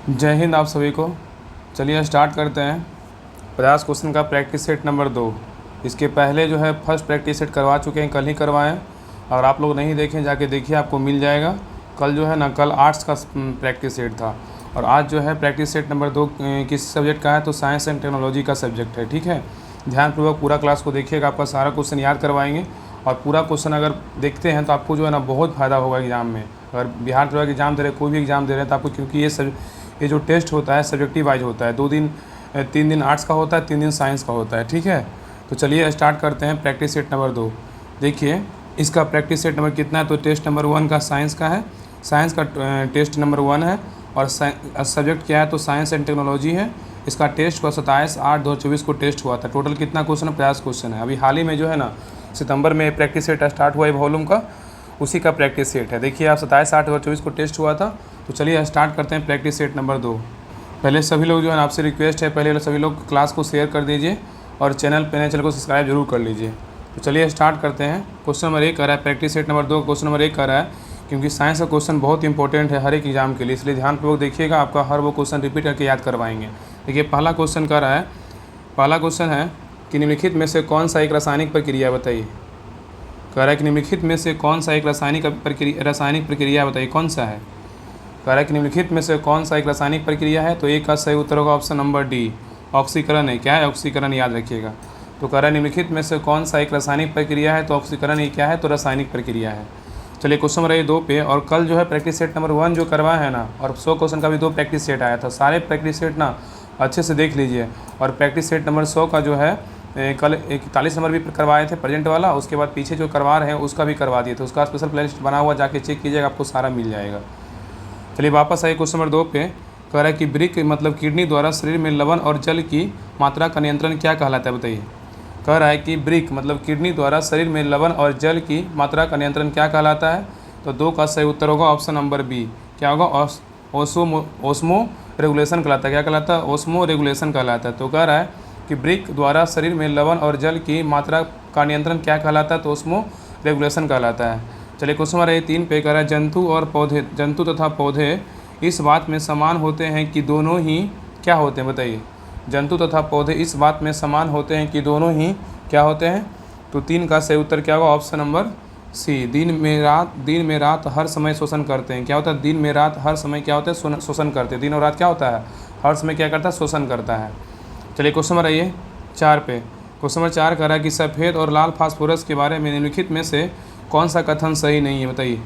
जय हिंद आप सभी को। चलिए स्टार्ट करते हैं। 50 क्वेश्चन का प्रैक्टिस सेट नंबर 2। इसके पहले जो है फर्स्ट प्रैक्टिस सेट करवा चुके हैं, कल ही करवाएं। और आप लोग नहीं देखें जाके देखिए, आपको मिल जाएगा। कल जो है ना, कल आर्ट्स का प्रैक्टिस सेट था और आज जो है प्रैक्टिस सेट नंबर 2 किस सब्जेक्ट का है, तो साइंस एंड टेक्नोलॉजी का सब्जेक्ट है। ठीक है, ध्यानपूर्वक पूरा क्लास को देखिएगा, आपका सारा क्वेश्चन याद करवाएंगे। और पूरा क्वेश्चन अगर देखते हैं तो आपको जो है ना बहुत फ़ायदा होगा एग्ज़ाम में। अगर बिहार त्रिवाक एग्ज़ाम दे रहे, कोई भी एग्ज़ाम दे रहे हैं तो आपको, क्योंकि ये जो टेस्ट होता है सब्जेक्टिव वाइज होता है। 3 दिन आर्ट्स का होता है, 3 दिन साइंस का होता है। ठीक है, तो चलिए स्टार्ट करते हैं प्रैक्टिस सेट नंबर 2। देखिए इसका प्रैक्टिस सेट नंबर कितना है, तो टेस्ट नंबर 1 का साइंस का है। साइंस का टेस्ट नंबर 1 है और सब्जेक्ट क्या है, तो साइंस एंड टेक्नोलॉजी है। इसका टेस्ट हुआ 27/8/2024 को टेस्ट हुआ था। टोटल कितना क्वेश्चन है, 50 क्वेश्चन है। अभी हाल ही में जो है ना, सितंबर में प्रैक्टिस सेट स्टार्ट हुआ है वॉल्यूम का, उसी का प्रैक्टिस सेट है। देखिए आप 27/8/2024 को टेस्ट हुआ था। तो चलिए स्टार्ट करते हैं प्रैक्टिस सेट नंबर 2। पहले सभी लोग जो है आपसे रिक्वेस्ट है, पहले सभी लोग क्लास को शेयर कर दीजिए और चैनल को सब्सक्राइब जरूर कर लीजिए। तो चलिए स्टार्ट करते हैं। क्वेश्चन नंबर 1 कर रहा है, practice set number 2 question number 1 कर रहा है, क्योंकि साइंस का क्वेश्चन बहुत इंपॉर्टेंट है हर एक एग्जाम के लिए, इसलिए ध्यानपूर्वक देखिएगा। आपका हर वो क्वेश्चन रिपीट करके याद करवाएंगे। देखिए पहला क्वेश्चन कर रहा है, पहला क्वेश्चन है कि निम्नलिखित में से कौन सा एक रासायनिक प्रक्रिया बताइए। कह रहा है कि निम्नलिखित में से कौन सा एक रासायनिक प्रक्रिया बताइए, कौन सा है। कह रहा है कि निम्नलिखित में से कौन सा एक रासायनिक प्रक्रिया है, तो एक का सही उत्तर होगा ऑप्शन नंबर डी, ऑक्सीकरण है। क्या है, ऑक्सीकरण, याद रखिएगा। तो कह रहा है निम्नलिखित में से कौन सा एक रासायनिक प्रक्रिया है, तो ऑक्सीकरण ही क्या है, तो रासायनिक प्रक्रिया है। चलिए क्वेश्चन नंबर 2 पे, और कल जो है प्रैक्टिस सेट नंबर 1 जो करवाया है ना, और 100 क्वेश्चन का भी 2 प्रैक्टिस सेट आया था। सारे प्रैक्टिस सेट ना अच्छे से देख लीजिए। और प्रैक्टिस सेट नंबर 100 का जो है कल 41 नंबर भी करवाए थे प्रेजेंट वाला, उसके बाद पीछे जो करवा रहे हैं उसका भी करवा दिए थे। उसका स्पेशल प्लेलिस्ट बना हुआ, जाके चेक कीजिएगा, आपको सारा मिल जाएगा। चलिए वापस आइए क्वेश्चन नंबर 2 पे। कह रहा है कि ब्रिक मतलब किडनी द्वारा शरीर में लवण और जल की मात्रा का नियंत्रण क्या कहलाता है, बताइए। कह रहा है कि ब्रिक मतलब किडनी द्वारा शरीर में लवण और जल की मात्रा का नियंत्रण क्या कहलाता है, तो 2 का सही उत्तर होगा ऑप्शन नंबर बी। क्या होगा, ओस्मो रेगुलेशन कहलाता है। क्या कहलाता है, ओस्मो रेगुलेशन कहलाता है। तो कह रहा है कि ब्रिक द्वारा शरीर में लवण और जल की मात्रा का नियंत्रण क्या कहलाता है, तो ओस्मो रेगुलेशन कहलाता है। चलिए क्वेश्चन नंबर 3 पे कह रहा है, जंतु तथा पौधे इस बात में समान होते हैं कि दोनों ही क्या होते हैं, बताइए। जंतु तथा पौधे इस बात में समान होते हैं कि दोनों ही क्या होते हैं, तो 3 का सही उत्तर क्या होगा ऑप्शन नंबर सी, दिन में रात हर समय शोषण करते हैं। क्या होता है, दिन में रात हर समय क्या होता है, शोषण करते हैं। दिन और रात क्या होता है, हर समय क्या करता है, शोषण करता है। चलिए क्वेश्चन नंबर 4 पे, क्वेश्चन नंबर 4 कह रहा है कि सफ़ेद और लाल फास्फोरस के बारे में निम्नलिखित में से कौन सा कथन सही नहीं है, बताइए।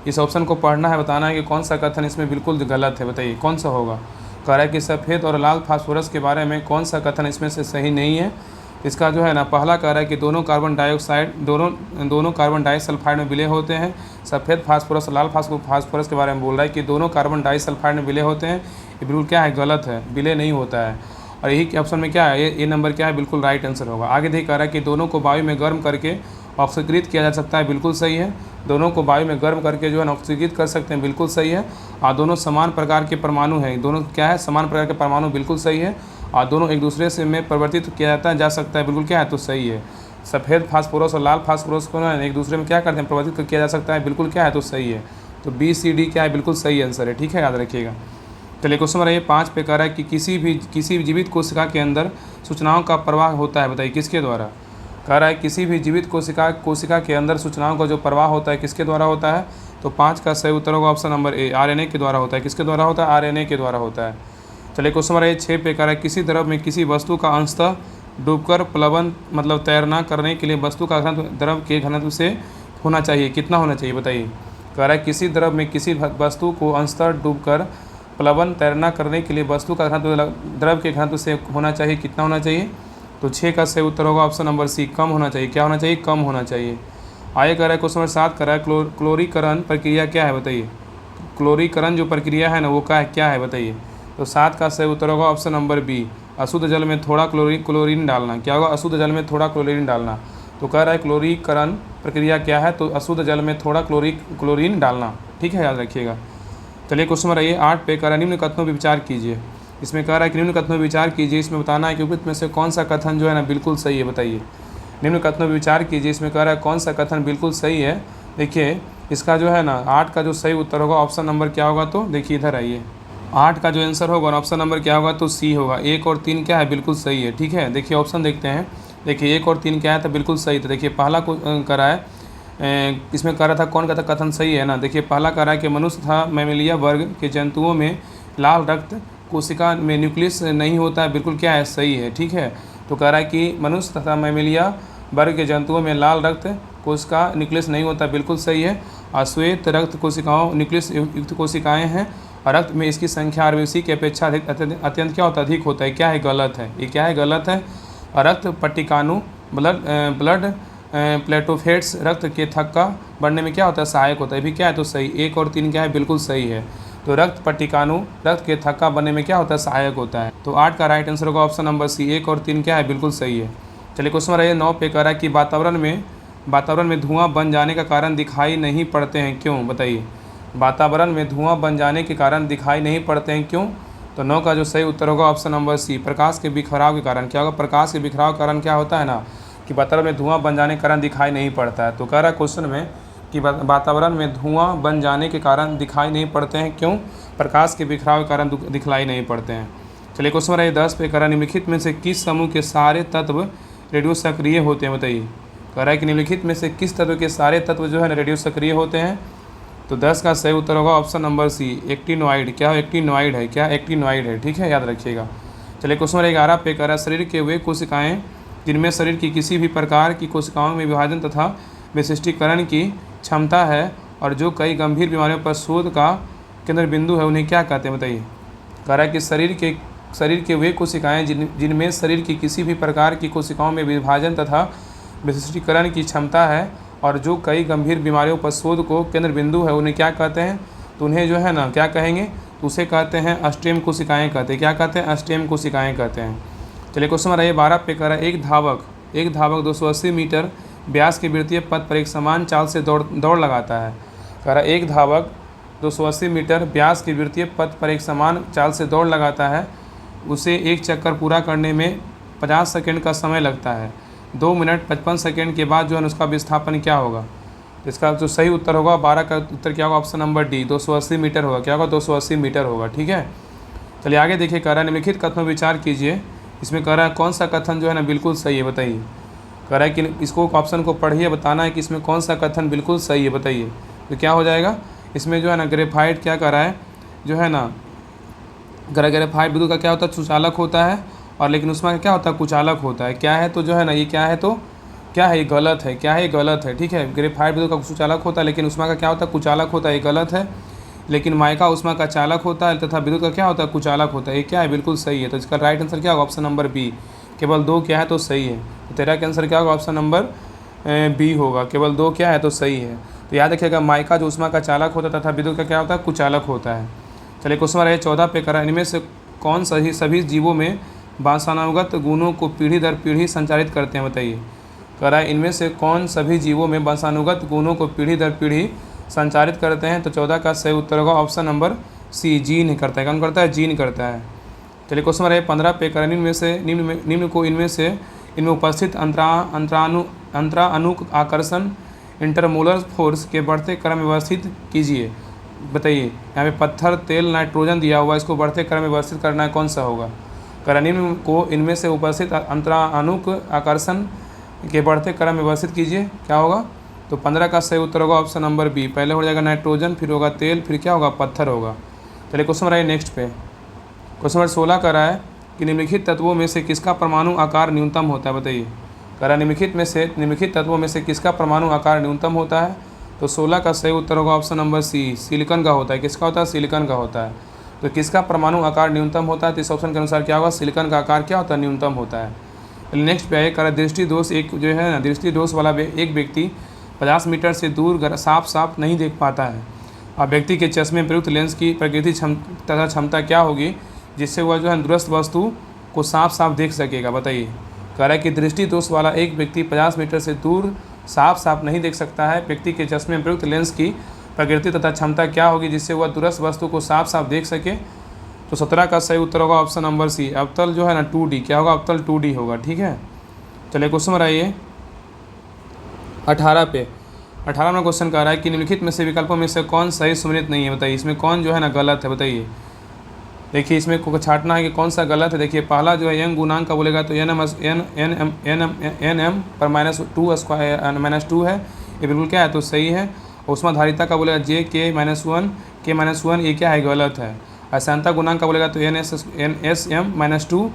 इस ऑप्शन को पढ़ना है, बताना है कि कौन सा कथन इसमें बिल्कुल गलत है, बताइए कौन सा होगा। कह रहा है कि सफ़ेद और लाल फास्फोरस के बारे में कौन सा कथन इसमें से सही नहीं है। इसका जो है ना, पहला कह रहा है कि दोनों कार्बन डाइसल्फाइड में विलय होते हैं। सफ़ेद फास्फोरस और लाल फास्फोरस के बारे में बोल रहा है कि दोनों कार्बन डाइसल्फाइड में विलय होते हैं। ये बिल्कुल क्या है, गलत है, विलय नहीं होता है। और यही के ऑप्शन में क्या है, ये नंबर क्या है, बिल्कुल राइट आंसर होगा। आगे देखिए कह रहा है कि दोनों को वायु में गर्म करके ऑक्सीकृत किया जा सकता है, बिल्कुल सही है। दोनों को वायु में गर्म करके जो है ना ऑक्सीकृत कर सकते हैं, बिल्कुल सही है। और दोनों समान प्रकार के परमाणु हैं, दोनों क्या है, समान प्रकार के परमाणु, बिल्कुल सही है। और दोनों एक दूसरे से में परिवर्तित किया जा सकता है, बिल्कुल क्या है, तो सही है। सफ़ेद फास्फोरस और लाल फास्फोरस को ना एक दूसरे में क्या करते हैं, परिवर्तित किया जा सकता है, बिल्कुल क्या है, तो सही है। तो बी सी डी क्या है, बिल्कुल सही आंसर है। ठीक है, याद रखिएगा। चलिए क्वेश्चन नंबर 5 पे कह रहा है कि किसी भी जीवित कोशिका के अंदर सूचनाओं का प्रवाह होता है, बताइए किसके द्वारा। कह रहा है किसी भी जीवित कोशिका के अंदर सूचनाओं का जो प्रवाह होता है किसके द्वारा होता है, तो 5 का सही उत्तर होगा ऑप्शन नंबर ए, आरएनए के द्वारा होता है। किसके द्वारा होता है, आरएनए के द्वारा होता है। चलिए क्वेश्चन नंबर 6 पे कह रहा है किसी द्रव में किसी वस्तु का अंशतः डूबकर प्लवन मतलब तैरना करने के लिए वस्तु का घनत्व द्रव के घनत्व से होना चाहिए, कितना होना चाहिए, बताइए। कह रहा है किसी द्रव में किसी वस्तु को अंशतः डूबकर प्लवन तैरना करने के लिए वस्तु का घनत्व द्रव के घनत्व से होना चाहिए, कितना होना चाहिए, तो 6 का सही उत्तर होगा ऑप्शन नंबर सी, कम होना चाहिए। क्या होना चाहिए, कम होना चाहिए। आगे कह रहा है क्वेश्चन नंबर 7 कह रहा है क्लोरीकरण प्रक्रिया क्या है, बताइए। क्लोरीकरण जो प्रक्रिया है ना, वो क्या है, बताइए। तो 7 का सही उत्तर होगा ऑप्शन नंबर बी, अशुद्ध जल में थोड़ा क्लोरीन डालना। क्या होगा, अशुद्ध जल में थोड़ा क्लोरीन डालना। तो कह रहा है क्लोरीकरण प्रक्रिया क्या है, तो अशुद्ध जल में थोड़ा क्लोरीन डालना। ठीक है, याद रखिएगा। चलिए क्वेश्चन नंबर 8 पे कह रहा है निम्न कथनों पर विचार कीजिए। इसमें कह रहा है कि निम्न कथनों पर विचार कीजिए, इसमें बताना है कि उपयुक्त में से कौन सा कथन जो है ना बिल्कुल सही है, बताइए। निम्न कथनों पर विचार कीजिए, इसमें कह रहा है कौन सा कथन बिल्कुल सही है। देखिए इसका जो है ना 8 का जो सही उत्तर होगा ऑप्शन नंबर क्या होगा, तो देखिए इधर आइए, 8 का जो आंसर होगा ऑप्शन नंबर क्या होगा, तो सी होगा। 1 और 3 क्या है, बिल्कुल सही है। ठीक है, देखिए ऑप्शन देखते हैं। देखिए 1 और 3 क्या है, तो बिल्कुल सही। तो देखिए पहला को करा है, इसमें करा था कौन का था, कथन सही है ना। देखिए पहला करा है कि मनुष्य तथा मैमेलिया वर्ग के जंतुओं में लाल रक्त कोशिका में न्यूक्लियस नहीं होता है, बिल्कुल क्या है, सही है। ठीक है, तो कह रहा है कि मनुष्य तथा मैमेलिया वर्ग के जंतुओं में लाल रक्त कोशिका न्यूक्लियस नहीं होता, बिल्कुल सही है। और श्वेत रक्त कोशिकाओं न्यूक्लियस युक्त कोशिकाएं हैं और रक्त में इसकी संख्या आरबीसी की अपेक्षा अत्यंत क्या होता है, अधिक होता है। क्या है, गलत है। ये क्या है, गलत है। और रक्त पट्टिकाणु ब्लड प्लेटोफेट्स रक्त के थक्का बढ़ने में क्या होता है, सहायक होता है, भी क्या है, तो सही। 1 और 3 क्या है, बिल्कुल सही है। तो रक्त पट्टिकाणु रक्त के थक्का बनने में क्या होता है, सहायक होता है। तो 8 का राइट आंसर होगा ऑप्शन नंबर सी। 1 और 3 क्या है, बिल्कुल सही है। चलिए क्वेश्चन रहिए 9 पे कह रहा है कि वातावरण में धुआं बन जाने का कारण दिखाई नहीं पड़ते हैं, क्यों, बताइए। वातावरण में धुआं बन जाने के कारण दिखाई नहीं पड़ते हैं, क्यों। तो 9 का जो सही उत्तर होगा ऑप्शन नंबर सी, प्रकाश के बिखराव के कारण। क्या होगा, प्रकाश के बिखराव के कारण क्या होता है ना, कि वातावरण में धुआं बन जाने के कारण दिखाई नहीं पड़ता है। तो कह रहा है क्वेश्चन में कि वातावरण में धुआं बन जाने के कारण दिखाई नहीं पड़ते हैं, क्यों, प्रकाश के बिखराव के कारण दिखलाई नहीं पड़ते हैं। चलिए क्वेश्चन रहिए 10 पे कह रहा है निम्नलिखित में से किस समूह के सारे तत्व रेडियो सक्रिय होते हैं, बताइए। कह रहा है कि निम्नलिखित में से किस तत्व के सारे तत्व जो है ना रेडियो सक्रिय होते हैं। तो 10 का सही उत्तर होगा ऑप्शन नंबर सी, एक्टिनोइड। क्या एक्टिनोइड है, क्या एक्टिनोइड है। ठीक है, याद रखिएगा। चलिए क्वेश्चन नंबर 11 पे कह रहा है शरीर के वे कोशिकाएं जिनमें शरीर की किसी भी प्रकार की कोशिकाओं में विभाजन तथा विशिष्टीकरण की क्षमता है और जो कई गंभीर बीमारियों पर शोध का केंद्र बिंदु है, उन्हें क्या कहते हैं, बताइए। कह रहा है कि शरीर के वे कोशिकाएं जिनमें शरीर की किसी भी प्रकार की कोशिकाओं में विभाजन तथा विशिष्टीकरण की क्षमता है और जो कई गंभीर बीमारियों पर शोध को केंद्र बिंदु है, उन्हें क्या कहते हैं, तो उन्हें जो है ना क्या कहेंगे, तो उसे कहते हैं अस्टेम कोशिकाएं कहते हैं। क्या कहते हैं, अस्टेम कोशिकाएं कहते हैं। चलिए क्वेश्चन नंबर 12 पे कह रहा है एक धावक 280 मीटर व्यास के वृत्तीय पथ पर एक समान चाल से दौड़ लगाता है। कह रहा है एक धावक 280 मीटर व्यास के वृत्तीय पथ पर एक समान चाल से दौड़ लगाता है, उसे एक चक्कर पूरा करने में 50 सेकंड का समय लगता है। 2 मिनट 55 सेकंड के बाद जो है उसका विस्थापन क्या होगा। इसका जो सही उत्तर होगा 12 का उत्तर क्या होगा, ऑप्शन नंबर डी, 280 मीटर होगा। क्या होगा, 280 मीटर होगा। ठीक है, चलिए आगे देखिए। कह रहा है निम्नलिखित कथनों विचार कीजिए। इसमें कह रहा है कौन सा कथन जो है ना बिल्कुल सही है, बताइए। कह रहा है कि इसको ऑप्शन को पढ़िए, बताना है कि इसमें कौन सा कथन बिल्कुल सही है, बताइए। तो क्या हो जाएगा, इसमें जो है ना ग्रेफाइट क्या कर रहा है, जो है ना ग्रेफाइट विद्युत का क्या होता है, सुचालक होता है, और लेकिन उसमें क्या होता है, कुचालक होता है। क्या है, तो जो है ना ये क्या है, तो क्या है, ये गलत है। क्या है, ये गलत है। ठीक है, ग्रेफाइट विद्युत का सुचालक होता है, लेकिन उसमें का क्या होता है, कुचालक होता है, ये गलत है। लेकिन माइका उसमें का चालक होता है तथा विद्युत का क्या होता है, कुचालक होता है। ये क्या है, बिल्कुल सही है। तो इसका राइट आंसर क्या होगा, ऑप्शन नंबर बी। केवल 2 क्या है, तो सही है। तो 13 का आंसर क्या होगा, ऑप्शन नंबर बी होगा। केवल 2 क्या है, तो सही है। तो याद रखिएगा, माइका जो उष्मा का चालक होता है तथा विद्युत का क्या होता है, कुचालक होता है। चलिए क्वेश्चन नंबर 14 पे करा, इनमें से कौन सभी जीवों में वंशानुगत गुणों को पीढ़ी दर पीढ़ी संचारित करते हैं, बताइए। कह रहा है इनमें से कौन सभी जीवों में वंशानुगत गुणों को पीढ़ी दर पीढ़ी संचारित करते हैं। तो 14 का सही उत्तर होगा ऑप्शन नंबर सी, जीन करता है। कौन करता है, जीन करता है। चलिए क्वेश्चन नंबर 15 पे करें, इनमें उपस्थित अंतरानुक आकर्षण इंटरमोलर फोर्स के बढ़ते क्रम में व्यवस्थित कीजिए, बताइए। यहाँ पे पत्थर, तेल, नाइट्रोजन दिया हुआ है, इसको बढ़ते क्रम में व्यवस्थित करना है, कौन सा होगा। निम्न को इनमें से उपस्थित अंतरानुक आकर्षण के बढ़ते क्रम में व्यवस्थित कीजिए, क्या होगा। तो 15 का सही उत्तर होगा ऑप्शन नंबर बी, पहले हो जाएगा नाइट्रोजन, फिर होगा तेल, फिर क्या होगा, पत्थर होगा। चलिए क्वेश्चन नंबर नेक्स्ट पे, क्वेश्चन नंबर 16 कर रहा है कि निम्नलिखित तत्वों में से किसका परमाणु आकार न्यूनतम होता है, बताइए। कह रहा है निम्नलिखित तत्वों में से किसका परमाणु आकार न्यूनतम होता है। तो 16 का सही उत्तर होगा ऑप्शन नंबर सी, सिलिकॉन का होता है। किसका होता है, सिलिकॉन का होता है। तो किसका परमाणु आकार न्यूनतम होता है, तो इस ऑप्शन के अनुसार क्या होगा, सिलिकॉन का आकार क्या होता है, न्यूनतम होता है। नेक्स्ट पे आए, कह रहा है दृष्टि दोष एक जो है ना, दृष्टि दोष वाला एक व्यक्ति 50 मीटर से दूर साफ नहीं देख पाता है। अब व्यक्ति के चश्मे में प्रयुक्त लेंस की प्रकृति तथा क्षमता क्या होगी जिससे वह जो है दूरस्थ वस्तु को साफ देख सकेगा, बताइए। कह रहा है कि दृष्टि दोष वाला एक व्यक्ति 50 मीटर से दूर साफ नहीं देख सकता है। व्यक्ति के चश्मे में प्रयुक्त लेंस की प्रकृति तथा क्षमता क्या होगी जिससे वह दूरस्थ वस्तु को साफ देख सके। तो 17 का सही उत्तर होगा ऑप्शन नंबर सी, अवतल जो है ना 2D, क्या होगा, अवतल 2D होगा। ठीक है, चलिए क्वेश्चन नंबर आइए 18 पे। 18 में क्वेश्चन कह रहा है कि निम्नलिखित में से विकल्पों में से कौन सही सुमेलित नहीं है, बताइए। इसमें कौन जो है ना गलत है, बताइए। देखिए इसमें को छांटना है कि कौन सा गलत है। देखिए पहला जो है यंग गुणांक का बोलेगा तो एन एम पर -2 है, ये बिल्कुल क्या है तो सही है। उष्मा धारिता का बोलेगा जे के माइनस वन, ये क्या है गलत है। अशांता गुणांक का बोलेगा तो एन एस एम -2,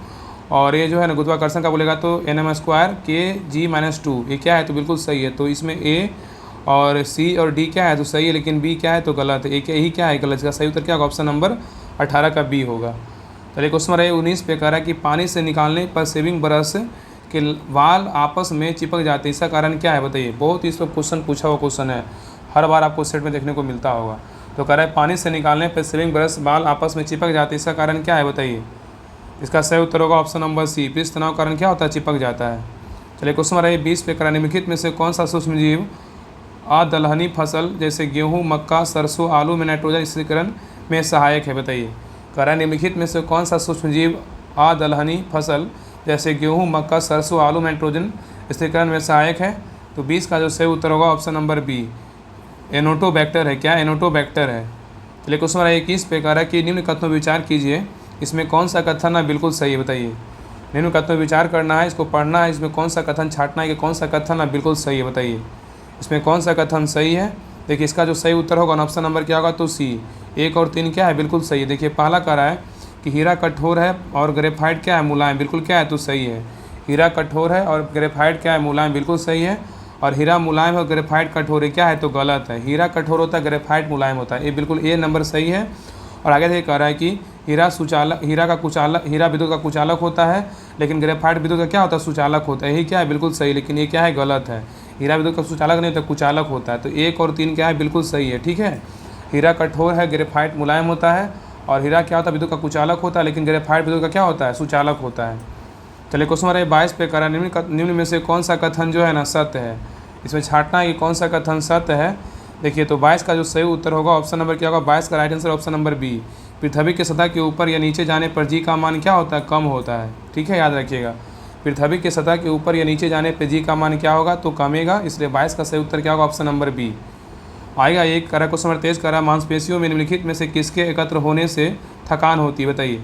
और ये जो है ना गुरुत्वाकर्षण का बोलेगा तो NM² kg-2, ये क्या है तो बिल्कुल सही है। तो इसमें ए और सी और डी क्या है तो सही है, लेकिन बी क्या है तो गलत है। एक यही क्या है गलत, इसका सही उत्तर क्या होगा, ऑप्शन नंबर 18 का बी होगा। चलिए क्वेश्चन नंबर 19 पे कह रहा है कि पानी से निकालने पर शेविंग ब्रश के वाल आपस में चिपक जाते हैं, इसका कारण क्या है बताइए। बहुत ही इस पर क्वेश्चन पूछा हुआ क्वेश्चन है, हर बार आपको सेट में देखने को मिलता होगा। तो कह रहा है पानी से निकालने पर शेविंग ब्रश वाल आपस में चिपक जाते हैं, इसका कारण क्या है बताइए। इसका सही उत्तर होगा ऑप्शन नंबर सी, पृष्ठ तनाव कारण क्या होता है, चिपक जाता है। चलिए क्वेश्चन नंबर 20 पे कह रहा है निम्नलिखित में से कौन सा सूक्ष्मजीव अदलहनी फसल जैसे गेहूँ, मक्का, सरसों, आलू में नाइट्रोजन स्थिरीकरण में सहायक है बताइए। कह रहा है निम्नलिखित में से कौन सा सूक्ष्मजीव अदलहनी फसल जैसे गेहूँ, मक्का, सरसों, आलू में नाइट्रोजन स्थिरीकरण में सहायक है। तो 20 का जो सही उत्तर होगा ऑप्शन नंबर बी, एनोटोबैक्टर है। क्या एनोटोबैक्टर है। चलिए क्वेश्चन नंबर 21 पे कह रहा है कि निम्न कथनों विचार कीजिए, इसमें कौन सा कथन है बिल्कुल सही है बताइए। निम्न कथनों विचार करना है, इसको पढ़ना है, इसमें कौन सा कथन छांटना है कि कौन सा कथन है बिल्कुल सही है बताइए। इसमें कौन सा कथन सही है। देखिए इसका जो सही उत्तर होगा ऑप्शन नंबर क्या होगा तो सी, 1 और 3 क्या है बिल्कुल सही है। देखिए पहला कह रहा है कि हीरा कठोर है और ग्रेफाइट क्या है मुलायम, बिल्कुल क्या है तो सही है। हीरा कठोर है और ग्रेफाइट क्या है मुलायम, बिल्कुल सही है। और हीरा मुलायम है और ग्रेफाइट कठोर है, क्या है तो गलत है। हीरा कठोर होता है, ग्रेफाइट मुलायम होता है, ये बिल्कुल ए नंबर सही है। और आगे से कह रहा है कि हीरा विद्युत का कुचालक होता है, लेकिन ग्रेफाइट विद्युत का क्या होता है सुचालक होता है, यही क्या है बिल्कुल सही, लेकिन ये क्या है गलत है। हीरा विद्युत का सुचालक नहीं होता, कुचालक होता है। तो 1 और 3 क्या है बिल्कुल सही है, ठीक है। हीरा कठोर है, ग्रेफाइट मुलायम होता है, और हीरा क्या होता है विद्युत का कुचालक होता है, लेकिन ग्रेफाइट विद्युत का क्या होता है सुचालक होता है। चलिए क्वेश्चन नंबर 22 पे करा निम्न में से कौन सा कथन जो है ना सत्य है। इसमें छांटना है कि कौन सा कथन सत्य है। देखिए तो 22 का जो सही उत्तर होगा ऑप्शन नंबर क्या होगा, 22 का right answer option number B, पृथ्वी के सतह के ऊपर या नीचे जाने पर जी का मान क्या होता है कम होता है, ठीक है याद रखिएगा। पृथ्वी के सतह के ऊपर या नीचे जाने पर जी का मान क्या होगा तो कमेगा, इसलिए 22 का सही उत्तर क्या होगा ऑप्शन नंबर बी आएगा। एक करा क्वेश्चन नंबर 23 करा मांसपेशियों में निम्नलिखित में से किसके एकत्र होने से थकान होती है बताइए।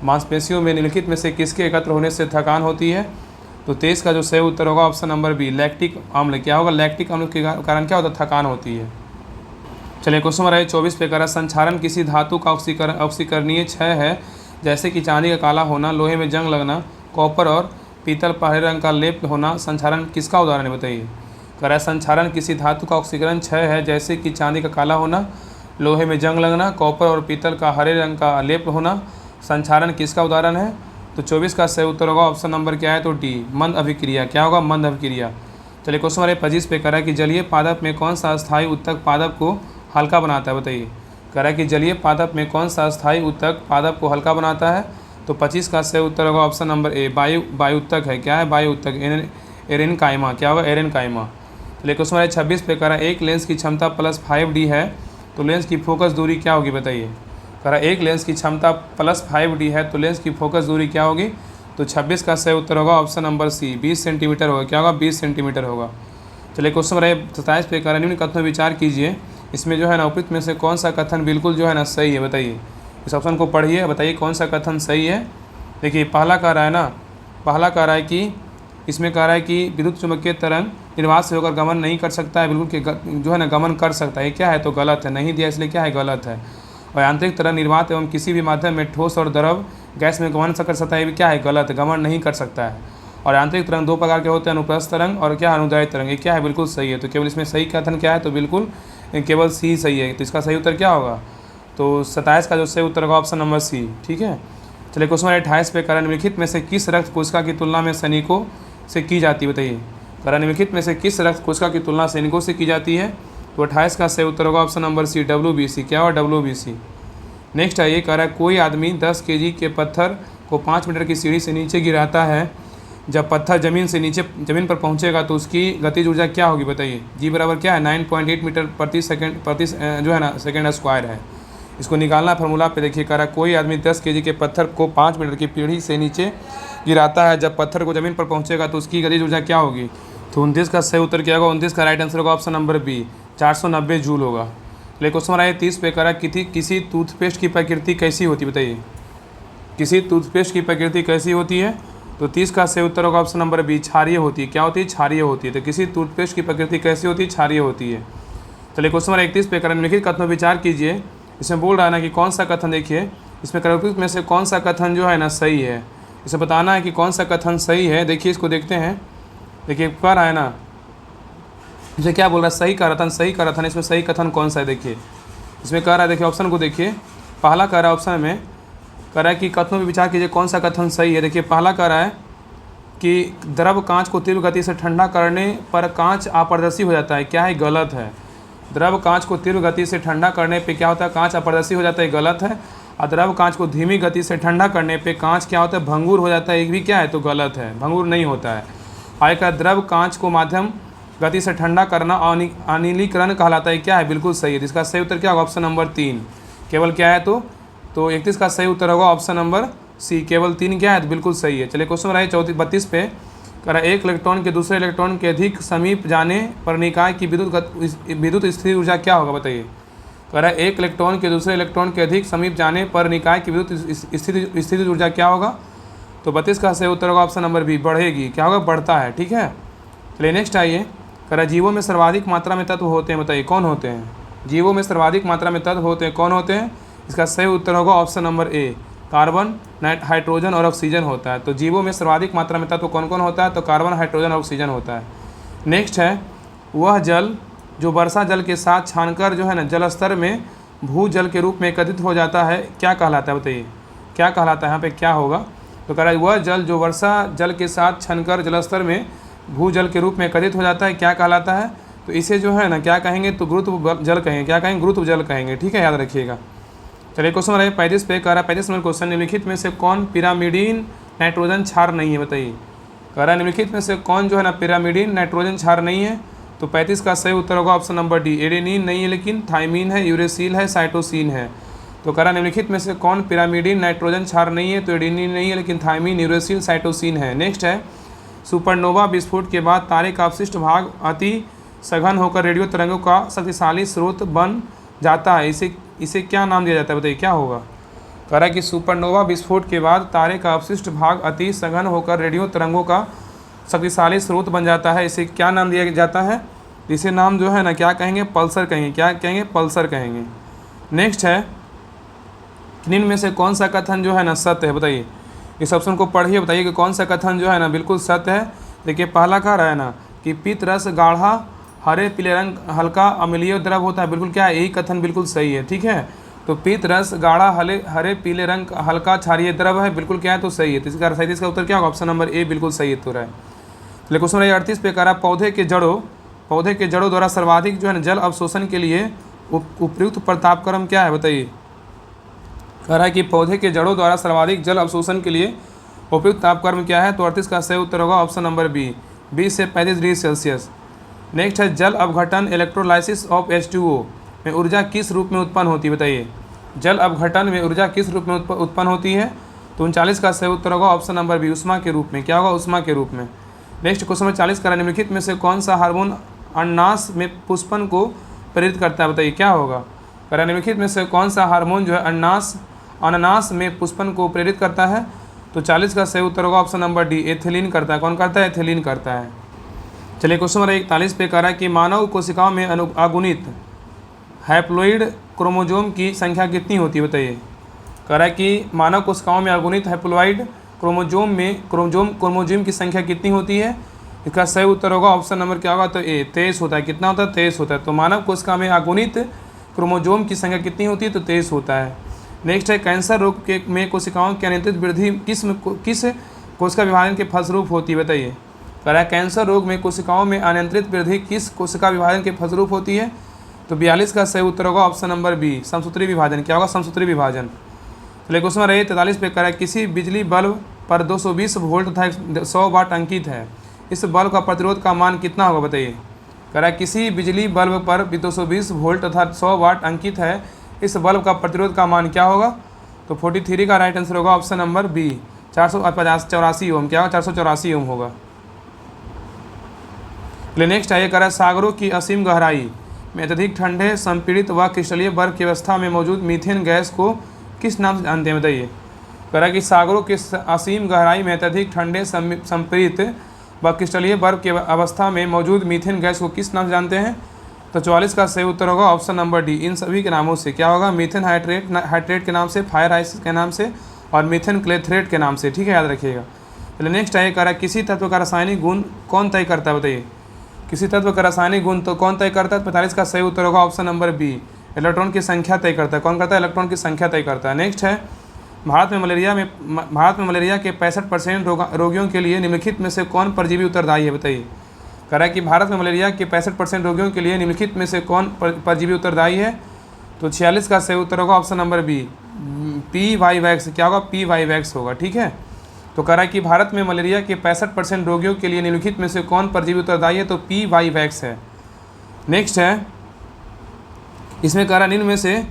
मांसपेशियों में निम्नलिखित में से किसके एकत्र होने से थकान होती है। तो 23 का जो सही उत्तर होगा ऑप्शन नंबर बी, लैक्टिक अम्ल। क्या होगा, लैक्टिक अम्ल के कारण क्या होता है थकान होती है। चलिए क्वेश्चन नंबर 24 पे करा संक्षारण किसी धातु का ऑक्सीकरणीय क्षय है, जैसे कि चांदी का काला होना, लोहे में जंग लगना, कॉपर और पीतल पर हरे रंग का लेप होना, संक्षारण किसका उदाहरण है बताइए। कह रहा है संक्षारण किसी धातु का ऑक्सीकरण क्षय है, जैसे कि चांदी का काला होना, लोहे में जंग लगना, कॉपर और पीतल का हरे रंग का लेप होना, संक्षारण किसका उदाहरण है। तो 24 का सही उत्तर होगा ऑप्शन नंबर क्या है तो डी, मंद अभिक्रिया। क्या होगा, मंद अभिक्रिया। चलिए क्वेश्चन नंबर 25 पे कह रहा है कि जलीय पादप में कौन सा अस्थायी उत्तक पादप को हल्का बनाता है बताइए। कह रहा है कि जलीय पादप में कौन सा अस्थायी उत्तक पादप को हल्का बनाता है। तो 25 का सही उत्तर होगा ऑप्शन नंबर ए, वायु उत्तक है। क्या है, वायु उत्तक, एरेनकाइमा। क्या होगा, एरेनकाइमा। चलिए क्वेश्चन नंबर 26 पे कह रहा है एक लेंस की क्षमता +5D है, तो लेंस की फोकस दूरी क्या होगी बताइए। कह रहा है एक लेंस की क्षमता +5D है, तो लेंस की फोकस दूरी क्या होगी। तो 26 का सही उत्तर होगा ऑप्शन नंबर सी, 20 सेंटीमीटर होगा। क्या होगा, 20 सेंटीमीटर होगा। चलिए क्वेश्चन नंबर 27 पे कह रहा है निम्न कथनों विचार कीजिए, इसमें जो है ना उपयुक्त में से कौन सा कथन बिल्कुल जो है ना सही है बताइए। इस ऑप्शन को पढ़िए, बताइए कौन सा कथन सही है। देखिए पहला कह रहा है कि इसमें कह रहा है कि विद्युत चुम्बकीय तरंग निर्वात से होकर गमन नहीं कर सकता है, बिल्कुल कि जो है ना गमन कर सकता है, ये क्या है तो गलत है, नहीं दिया इसलिए क्या है गलत है। और यांत्रिक तरंग निर्वात एवं किसी भी माध्यम में ठोस और द्रव गैस में गमन कर सकता है, ये भी क्या है गलत है, गमन नहीं कर सकता है। और यांत्रिक तरंग 2 प्रकार के होते हैं, अनुप्रस्थ तरंग और क्या अनुदैर्ध्य तरंग, ये क्या है बिल्कुल सही है। तो केवल इसमें सही कथन क्या है तो बिल्कुल केवल सी सही है। तो इसका सही उत्तर क्या होगा, तो 27 का जो सही उत्तर होगा ऑप्शन नंबर सी, ठीक है। चलिए क्वेश्चन नंबर 28 पे करा निम्नलिखित में से किस रक्त कोशिका की तुलना में सैनिकों से की जाती है बताइए। करा निम्नलिखित में से किस रक्त कोशिका की तुलना सैनिकों से की जाती है। तो 28 का सही उत्तर होगा ऑप्शन नंबर सी, WBC। क्या होगा, WBC। नेक्स्ट है ये कह रहा है कोई आदमी 10 kg के पत्थर को 5 मीटर की सीढ़ी से नीचे गिराता है, जब पत्थर ज़मीन पर पहुंचेगा तो उसकी गतिज ऊर्जा क्या होगी बताइए। जी बराबर क्या है 9.8 मीटर प्रति जो है ना सेकेंड स्क्वायर है। इसको निकालना फार्मूला पे देखिए। कह रहा है कोई आदमी 10 kg के पत्थर को 5 मीटर की सीढ़ी से नीचे गिराता है, जब पत्थर को ज़मीन पर पहुंचेगा तो उसकी गतिज ऊर्जा क्या होगी। तो 29 का सही उत्तर क्या होगा, 29 का राइट आंसर होगा ऑप्शन नंबर बी, 490 जूल होगा। लेकिन क्वेश्चन नंबर 30 पे कह रहा है किसी टूथपेस्ट की प्रकृति कैसी होती बताइए। किसी टूथपेस्ट की प्रकृति कैसी होती है? तो 30 का सही उत्तर होगा ऑप्शन नंबर बी, क्षारीय होती है। क्या होती है? क्षारीय होती है। तो किसी टूथपेस्ट की प्रकृति कैसी होती है? क्षारीय होती है। चलिए क्वेश्चन नंबर 31 पे निम्नलिखित कथनों पर विचार कीजिए। इसमें बोल रहा है ना कि कौन सा कथन, देखिए इसमें निम्नलिखित में से कौन सा कथन जो है ना सही है, इसे बताना है कि कौन सा कथन सही है। देखिए इसको देखते हैं। देखिए कह रहा है ना, इसे क्या बोल रहा है? सही कथन, सही कथन। इसमें सही कथन कौन सा है? देखिए इसमें कह रहा है, देखिए ऑप्शन को देखिए। पहला कह रहा है ऑप्शन में, कह रहा है कि कथनों पर विचार कीजिए कौन सा कथन सही है। देखिए पहला कह रहा है कि द्रव कांच को तीव्र गति से ठंडा करने पर कांच अपारदर्शी हो जाता है। क्या है? गलत है। द्रव कांच को तीव्र गति से ठंडा करने पे क्या होता है? कांच अपारदर्शी हो जाता है, गलत है। और द्रव कांच को धीमी गति से ठंडा करने पे कांच क्या होता है? भंगुर हो जाता है, एक भी क्या है? तो गलत है, भंगुर नहीं होता है। आगे का द्रव कांच को माध्यम गति से ठंडा करना अनिलीकरण कहलाता है। क्या है? बिल्कुल सही है। इसका सही उत्तर क्या होगा? ऑप्शन नंबर 3 केवल क्या है? तो 31 का सही उत्तर होगा ऑप्शन नंबर सी, केवल 3 क्या है? तो बिल्कुल सही है। चलिए क्वेश्चन रहा है 32 पे, कह रहा है एक इलेक्ट्रॉन के दूसरे इलेक्ट्रॉन के अधिक समीप जाने पर निकाय की विद्युत स्थिति ऊर्जा क्या होगा? बताइए। कह रहा है एक इलेक्ट्रॉन के दूसरे इलेक्ट्रॉन के अधिक समीप जाने पर निकाय की विद्युत स्थिति ऊर्जा क्या होगा? तो 32 का सही उत्तर होगा ऑप्शन नंबर बी, बढ़ेगी। क्या होगा? बढ़ता है। ठीक है। चलिए नेक्स्ट आइए। कह रहा है जीवों में सर्वाधिक मात्रा में तत्व होते हैं। बताइए कौन होते हैं? जीवों में सर्वाधिक मात्रा में तत्व होते हैं, कौन होते हैं? इसका सही उत्तर होगा option number A, carbon, hydrogen और ऑक्सीजन होता है। तो जीवों में सर्वाधिक मात्रा में तत्व कौन कौन होता है? तो कार्बन, हाइड्रोजन और ऑक्सीजन होता है। नेक्स्ट है, वह जल जो वर्षा जल के साथ छानकर जो है ना जल स्तर में भूजल के रूप में एकत्रित हो जाता है, क्या कहलाता है? बताइए क्या कहलाता है? यहाँ पे क्या होगा? तो कह रहा है वह जल जो वर्षा जल के साथ छनकर जल स्तर में भूजल के रूप में एकत्रित हो जाता है, क्या कहलाता है? तो इसे जो है ना क्या कहेंगे? तो गुरुत्व जल कहेंगे। क्या कहेंगे? गुरुत्व जल कहेंगे। ठीक है, याद रखिएगा। चलिए क्वेश्चन नंबर 35 पे, कह रहा है 35 नंबर क्वेश्चन, निम्नलिखित में से कौन पिरामिडीन नाइट्रोजन क्षार नहीं है? बताइए। कह रहा है निम्नलिखित में से कौन जो है ना पिरामिडीन नाइट्रोजन क्षार नहीं है? तो 35 का सही उत्तर होगा ऑप्शन नंबर डी, एडेनिन नहीं है, लेकिन थाइमीन है, यूरेसिल है, साइटोसिन है। तो कह रहा है निम्नलिखित में से कौन पिरामिडीन नाइट्रोजन क्षार नहीं है? तो एडेनिन नहीं है, लेकिन थाइमीन, यूरेसिल, साइटोसिन है। नेक्स्ट है, सुपरनोवा विस्फोट के बाद तारे का अवशिष्ट भाग अति सघन होकर रेडियो तरंगों का शक्तिशाली स्रोत बन जाता है, इसे क्या नाम दिया जाता है? बताइए क्या होगा? कह रहा है कि सुपरनोवा विस्फोट के बाद तारे का अवशिष्ट भाग अति सघन होकर रेडियो तरंगों का शक्तिशाली स्रोत बन जाता है, इसे क्या नाम दिया जाता है? इसे नाम जो है ना क्या कहेंगे? पल्सर कहेंगे। क्या कहेंगे? पल्सर कहेंगे। नेक्स्ट है, निम्न में से कौन सा कथन जो है ना सत्य है? बताइए। इस ऑप्शन को पढ़िए, बताइए कि कौन सा कथन जो है ना बिल्कुल सत्य है। देखिए पहला कह रहा है ना कि पीत रस गाढ़ा हरे पीले रंग हल्का अम्लीय द्रव होता है, बिल्कुल क्या है? यही कथन बिल्कुल सही है। ठीक है, तो पीत रस गाढ़ा हरे पीले रंग हल्का क्षारीय द्रव है, बिल्कुल क्या है? तो सही है। तो इसका सही, इसका उत्तर क्या होगा? ऑप्शन नंबर ए बिल्कुल सही उत्तर है। चलिए क्वेश्चन नंबर 38 पे कह रहा है पौधे के जड़ों द्वारा सर्वाधिक जो है ना जल अवशोषण के लिए उपयुक्त प्रतापक्रम क्या है? बताइए। कह रहा है कि पौधे के जड़ों द्वारा सर्वाधिक जल अवशोषण के लिए उपयुक्त तापक्रम क्या है? तो 38 का सही उत्तर होगा ऑप्शन नंबर बी, 20 से 35 डिग्री सेल्सियस। नेक्स्ट है, जल अपघटन इलेक्ट्रोलाइसिस ऑफ H2O में ऊर्जा किस रूप में उत्पन्न होती है? बताइए। जल अपघटन में ऊर्जा किस रूप में उत्पन्न होती है? तो 39 का सही उत्तर होगा ऑप्शन नंबर बी, उष्मा के रूप में। क्या होगा? उष्मा के रूप में। नेक्स्ट क्वेश्चन नंबर 40 का, निम्नलिखित में से कौन सा हार्मोन अनानास में पुष्पन को प्रेरित करता है? बताइए क्या होगा? कह रहा है निम्नलिखित में से कौन सा हार्मोन जो है अनानास में पुष्पन को प्रेरित करता है? तो 40 का सही उत्तर होगा ऑप्शन नंबर डी, एथिलीन करता है। कौन करता है? एथिलीन करता है। चलिए क्वेश्चन नंबर 41 पे कह रहा है कि मानव कोशिकाओं में अगुणित हैप्लोइड क्रोमोजोम की संख्या कितनी होती है? बताइए। कह रहा है कि मानव कोशिकाओं में अगुणित हैप्लोइड क्रोमोजोम की संख्या कितनी होती है? इसका सही उत्तर होगा ऑप्शन नंबर क्या होगा? तो ए, 23 होता है। कितना होता है? 23 होता है। तो मानव कोशिका में अगुणित क्रोमोजोम की संख्या कितनी होती है? तो 23 होता है। नेक्स्ट है, कैंसर रोग में कोशिकाओं की अनियंत्रित वृद्धि किस कोशिका विभाजन के फलस्वरूप होती है? बताइए। कह रहा है कैंसर रोग में कोशिकाओं में अनियंत्रित वृद्धि किस कोशिका विभाजन के फलस्वरूप होती है? तो 42 का सही उत्तर होगा ऑप्शन नंबर बी, समसूत्री विभाजन। क्या होगा? समसूत्री विभाजन। चलिए क्वेश्चन नंबर 43 पे कह रहा है किसी बिजली बल्ब पर 220 वोल्ट तथा 100 वाट अंकित है, इस बल्ब का प्रतिरोध का मान कितना होगा? बताइए। कह रहा है किसी बिजली बल्ब पर 220 वोल्ट तथा 100 वाट अंकित है, इस बल्ब का प्रतिरोध का मान क्या होगा? तो 43 का राइट आंसर होगा ऑप्शन नंबर बी, 484 ओम। क्या होगा? 484 ओम होगा। नेक्स्ट है, ये कह रहा है सागरों की असीम गहराई में अत्यधिक ठंडे संपीड़ित व क्रिस्टलीय बर्फ की अवस्था में मौजूद मीथेन गैस को किस नाम से जानते हैं? बताइए। कह रहा है कि सागरों की असीम गहराई में अत्यधिक ठंडे संपीड़ित व क्रिस्टलीय बर्फ की अवस्था में मौजूद मीथेन गैस को किस नाम से जानते हैं? तो 44 का सही उत्तर होगा ऑप्शन नंबर डी, इन सभी के नामों से। क्या होगा? मीथेन हाइड्रेट के नाम से, फायर आइस के नाम से और मीथेन क्लेथरेट के नाम से। ठीक है, याद रखिएगा। चलिए नेक्स्ट है, कह रहा है किसी तत्व का रासायनिक गुण कौन तय करता है? बताइए, किसी तत्व का रासायनिक गुण तो कौन तय करता है? 45 का सही उत्तर होगा ऑप्शन नंबर बी, इलेक्ट्रॉन की संख्या तय करता है। कौन करता है? इलेक्ट्रॉन की संख्या तय करता है। नेक्स्ट है, भारत में मलेरिया के 65% रोगियों के लिए निम्नलिखित में से कौन परजीवी उत्तरदायी है? बताइए। कह रहा है कि भारत में मलेरिया के 65% रोगियों के लिए निम्नलिखित में से कौन परजीवी उत्तरदायी है? तो 46 का सही उत्तर होगा option number B, P Y wax. क्या होगा? पी वाई वैक्स होगा। ठीक है, तो कह रहा है कि भारत में मलेरिया के 65% रोगियों के लिए निम्नलिखित में से कौन परजीवी उत्तरदायी है? तो पी वाई वैक्स है। नेक्स्ट है, इसमें कह रहा है निम्न में से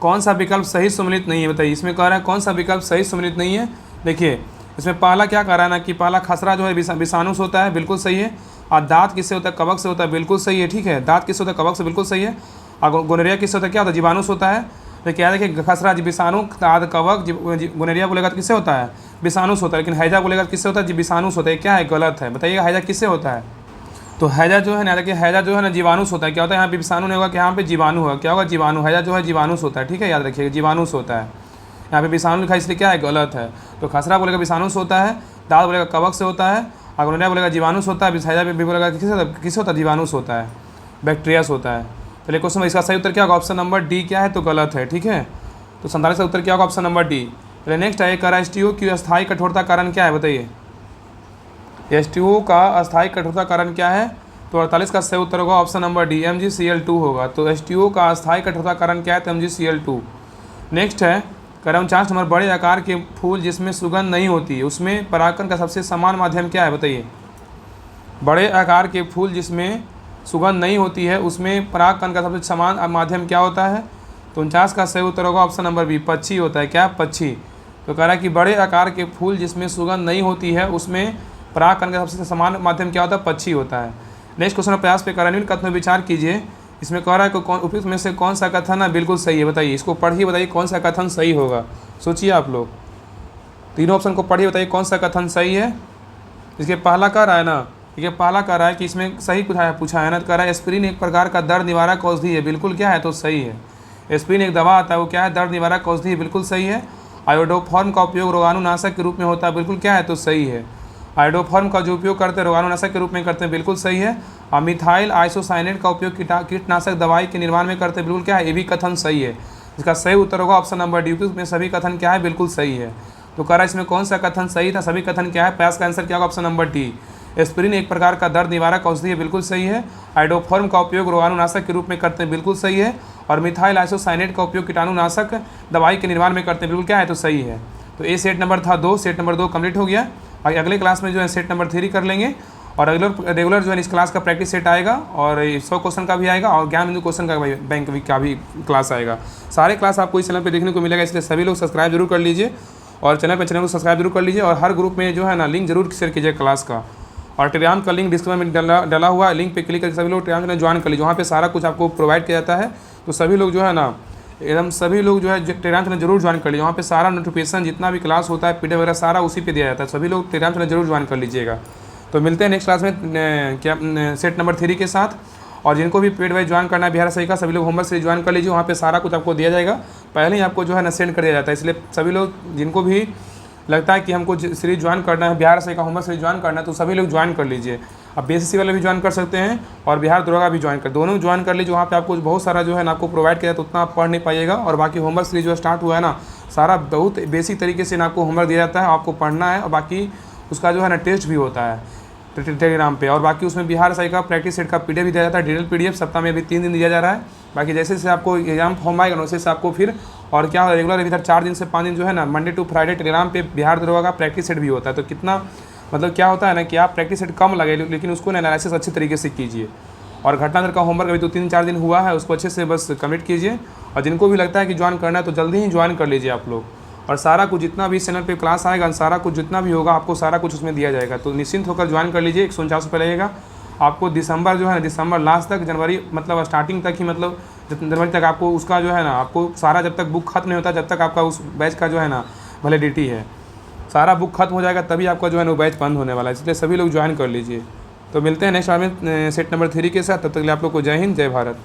कौन सा विकल्प सही सम्मिलित नहीं है? बताइए, इसमें कह रहा है कौन सा विकल्प सही सम्मिलित नहीं है? देखिए, इसमें पहला क्या कह रहा है ना कि पहला खसरा जो है विषाणु से होता है, बिल्कुल सही है। और दांत किससे होता है? कवक से होता है, बिल्कुल सही है। ठीक है, दांत किससे होता है? कवक से, बिल्कुल सही है। और गोनोरिया किससे होता है? क्या होता है? जीवाणु से होता है। तो क्या देखिए, खसरा विषाणु, दांत कवक, गोनोरिया बोलेगा तो किससे होता है? विषाणु से होता है। लेकिन हैजा बोलेगा किससे होता है? विषाणु से होता है। क्या है? गलत है। बताइएगा, हैजा किससे होता है? तो हैजा जो है ना, देखिए हैजा जो है ना जीवाणु से होता है। क्या होता है? यहाँ पे विषाणु नहीं होगा, कि यहाँ पे जीवाणु होगा। क्या होगा? जीवाणु। हैजा जो है जीवाणु से होता है। ठीक है, याद रखिएगा, जीवाणु से होता है। यहाँ पे विषाणु लिखा है, इसलिए क्या है? गलत है। तो खसरा बोलेगा विषाणु से होता है, दांत बोलेगा कवक से होता है, और गोनोरिया बोलेगा जीवाणु से होता है, हैजा भी बोलेगा किससे होता है? जीवाणु से होता है, बैक्टीरिया से होता है। चलिए क्वेश्चन में इसका सही उत्तर क्या होगा? ऑप्शन नंबर डी क्या है? तो गलत है। ठीक है, तो 47 का उत्तर क्या होगा? Option number D. चलिए नेक्स्ट है, एसटीओ की अस्थायी कठोरता कारण क्या है? बताइए, एसटीओ का अस्थायी कठोरता कारण क्या है? तो 48 का सही उत्तर होगा ऑप्शन नंबर डी, MgCl2 होगा। तो एसटीओ का अस्थायी कठोरता कारण क्या है? तो MgCl2। नेक्स्ट है, 49 नंबर, बड़े आकार के फूल जिसमें सुगंध नहीं होती है उसमें परागकण का सबसे समान माध्यम क्या है? बताइए, बड़े आकार के फूल जिसमें सुगंध नहीं होती है उसमें परागकण का सबसे समान माध्यम क्या होता है? तो 49 का सही उत्तर होगा ऑप्शन नंबर बी, पक्षी होता है। क्या? पक्षी। तो कह रहा है कि बड़े आकार के फूल जिसमें सुगंध नहीं होती है उसमें परागकण का सबसे समान माध्यम क्या होता है? पक्षी होता है। नेक्स्ट क्वेश्चन प्रयास पे कार्यान्वयन कथन में विचार कीजिए। इसमें कह रहा है कि उपयुक्त में से कौन सा कथन है बिल्कुल सही है? बताइए, इसको पढ़िए, बताइए कौन सा कथन सही होगा। सोचिए आप लोग, तीनों ऑप्शन को पढ़िए, बताइए कौन सा कथन सही है। इसके पहला कह रहा है ना, ये पहला कह रहा है कि इसमें सही कुछ पूछा है ना, तो कह रहा है एस्पिरिन एक प्रकार का दर्द निवारक औषधि है, बिल्कुल क्या है? तो सही है। एस्पिरिन एक दवा आता है, वो क्या है? दर्द निवारक औषधि है, बिल्कुल सही है। आयोडोफॉर्म का उपयोग रोगाणुनाशक के रूप में होता है, बिल्कुल क्या है? तो सही है। आयोडोफॉर्म का जो उपयोग करते हैं रोगाणुनाशक के रूप में करते हैं, बिल्कुल सही है। और मिथाइल आइसोसाइनेट का उपयोग कीटनाशक दवाई के निर्माण में करते हैं, बिल्कुल क्या है? ये भी कथन सही है। इसका सही उत्तर होगा ऑप्शन नंबर डी, में सभी कथन क्या है? बिल्कुल सही है। तो कह रहा है इसमें कौन सा कथन सही था? सभी कथन क्या है? प्रयास का आंसर क्या होगा? ऑप्शन नंबर डी, एस्पिरिन एक प्रकार का दर्द निवारक औषधि है, बिल्कुल सही है। आयोडोफॉर्म का उपयोग रोगाणुनाशक के रूप में करते हैं, बिल्कुल सही है। और मिथाइल आइसोसाइनेट का उपयोग कीटाणुनाशक दवाई के निर्माण में करते हैं, बिल्कुल क्या है? तो सही है। तो ये सेट नंबर था 2, सेट नंबर 2 कंप्लीट हो गया। और अगले क्लास में जो है सेट नंबर 3 कर लेंगे। और रेगुलर जो है इस क्लास का प्रैक्टिस सेट आएगा, और 100 क्वेश्चन का भी आएगा, और ज्ञान बिंदु क्वेश्चन का बैंक का भी क्लास आएगा। सारे क्लास आपको इस चैनल पे देखने को मिलेगा, इसलिए सभी लोग सब्सक्राइब जरूर कर लीजिए, और चैनल को सब्सक्राइब जरूर कर लीजिए। और हर ग्रुप में जो है ना लिंक जरूर शेयर कीजिए क्लास का। और टेलीग्राम का लिंक डिस्क्रिप्शन में डला हुआ है, लिंक पे क्लिक करके सभी लोग टेलीग्राम चैनल ज्वाइन कर लीजिए, वहाँ पे सारा कुछ आपको प्रोवाइड किया जाता है। तो सभी लोग जो है ना एकदम सभी लोग जो है टेलीग्राम चैनल जरूर ज्वाइन कर लीजिए, वहाँ पे सारा नोटिफिकेशन जितना भी क्लास होता है पीडीएफ वगैरह सारा उसी पे दिया जाता है। सभी लोग टेलीग्राम चैनल जरूर ज्वाइन कर लीजिएगा। तो मिलते हैं नेक्स्ट क्लास में क्या सेट नंबर 3 के साथ। और जिनको भी पेड वाइज ज्वाइन करना है बिहार सही का, सभी लोग होमवर्क सीरीज ज्वाइन कर लीजिए, वहाँ पे सारा कुछ आपको दिया जाएगा, पहले ही आपको जो है ना सेंड कर दिया जाता है। इसलिए सभी लोग जिनको भी लगता है कि हमको सीरीज ज्वाइन करना है, बिहार सही का होमवर्क सीरीज ज्वाइन करना है, तो सभी लोग ज्वाइन कर लीजिए। अब BSSC वाले भी ज्वाइन कर सकते हैं, और बिहार दरोगा भी ज्वाइन कर, दोनों ज्वाइन कर लीजिए। वहाँ पे आपको बहुत सारा जो है ना आपको प्रोवाइड किया जाता है, उतना आप पढ़ नहीं पाइएगा। और बाकी होमवर्क सीरीज जो स्टार्ट हुआ है ना, सारा बहुत बेसिक तरीके से ना आपको होमवर्क दिया जाता है, आपको पढ़ना है। और बाकी उसका जो है ना टेस्ट भी होता है टेलीग्राम पे। और बाकी उसमें बिहार सही का प्रैक्टिस सेट का PDF भी दिया जाता है, डिटेल PDF सप्ताह में अभी 3 दिन दिया जा रहा है। बाकी जैसे जैसे आपको एग्जाम फॉर्म आएगा वैसे से आपको फिर और क्या रेगुलर इधर 4 दिन से 5 दिन जो है ना मंडे टू फ्राइडे टेलीग्राम पे बिहार दरोगा का प्रैक्टिस सेट भी होता है। तो कितना मतलब क्या होता है ना कि आप प्रैक्टिस सेट कम लगे, लेकिन उसको एनालिसिस अच्छे तरीके से कीजिए। और घटनादर का होमवर्क अभी तो 3-4 दिन हुआ है, उसको अच्छे से बस कमिट कीजिए। और जिनको भी लगता है कि ज्वाइन करना है तो जल्दी ही ज्वाइन कर लीजिए आप लोग। और सारा कुछ जितना भी इस चैनल पे क्लास आएगा, सारा कुछ जितना भी होगा आपको सारा कुछ उसमें दिया जाएगा। तो निश्चिंत होकर ज्वाइन कर लीजिए। 149 रुपये लगेगा आपको। दिसंबर जो है ना, दिसंबर लास्ट तक, जनवरी मतलब स्टार्टिंग तक ही, मतलब जनवरी तक आपको उसका जो है ना आपको सारा, जब तक बुक खत्म नहीं होता जब तक आपका उस बैच का जो है ना वैलिडिटी है। सारा बुक खत्म हो जाएगा तभी आपका जो है ना बैच बंद होने वाला है, इसलिए सभी लोग ज्वाइन कर लीजिए। तो मिलते हैं नेक्स्ट में सेट नंबर 3 के साथ। तब तक के लिए आप लोग को जय हिंद, जय भारत।